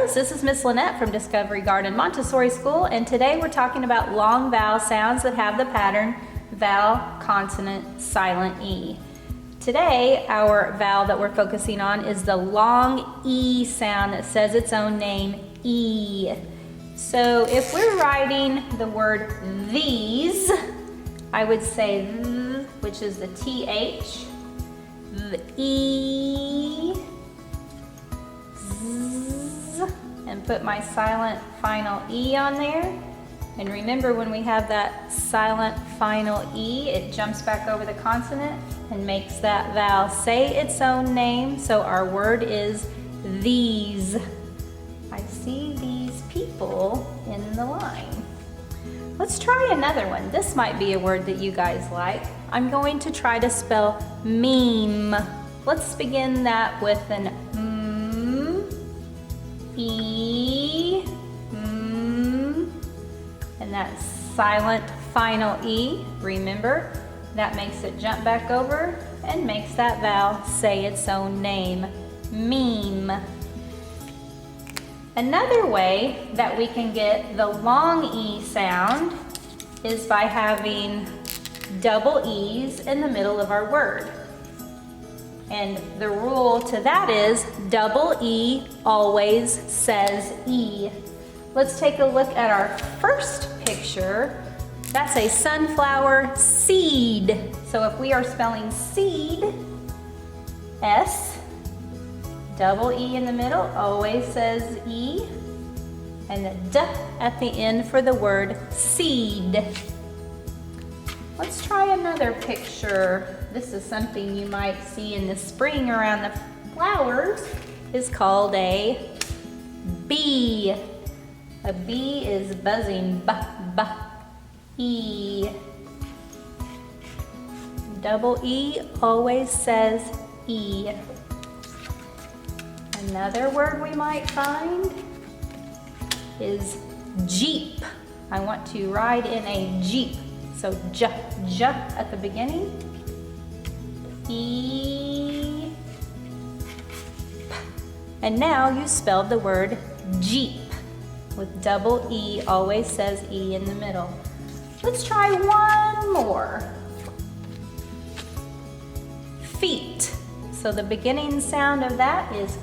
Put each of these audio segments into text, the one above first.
kiddos, this is Miss Lynette from Discovery Garden Montessori School, and today we're talking about long vowel sounds that have the pattern vowel, consonant, silent E. Today, our vowel that we're focusing on is the long E sound that says its own name, E. So if we're writing the word these, I would say th, which is the TH, the E, and put my silent final E on there. And remember, when we have that silent final E, it jumps back over the consonant and makes that vowel say its own name. So our word is these. I see these people in the line. Let's try another one. This might be a word that you guys like. I'm going to try to spell meme. Let's begin that with an E, and that silent final E, remember, that makes it jump back over and makes that vowel say its own name, meme. Another way that we can get the long E sound is by having double E's in the middle of our word. And the rule to that is double E always says E. Let's take a look at our first picture. That's a sunflower seed. So if we are spelling seed, S, double E in the middle always says E, and the D at the end for the word seed. Let's try another picture. This is something you might see in the spring around the flowers. It's called a bee. A bee is buzzing, E. Double E always says E. Another word we might find is Jeep. I want to ride in a Jeep. So J at the beginning, E, P. And now you spelled the word Jeep with double E always says E in the middle. Let's try one more. Feet. So the beginning sound of that is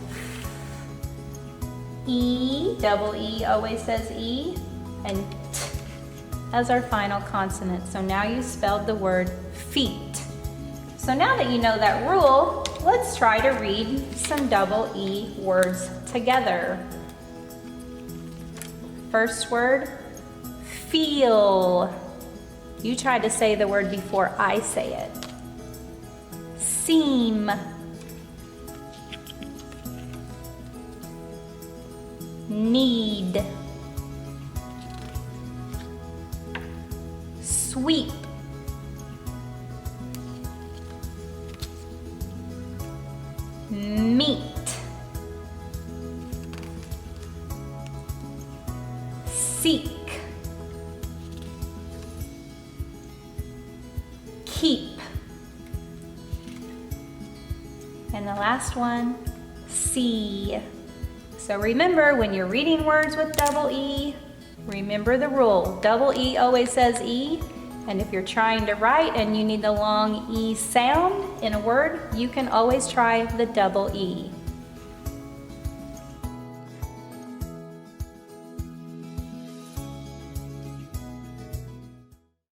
E, double E always says E, and T as our final consonant. So now you spelled the word feet. So now that you know that rule, let's try to read some double E words together. First word, feel. You try to say the word before I say it. Seam. Need. Sweep. Meet. Seek. Keep. And the last one, see. So remember, when you're reading words with double E, remember the rule. Double E always says E, and if you're trying to write and you need the long E sound in a word, you can always try the double E.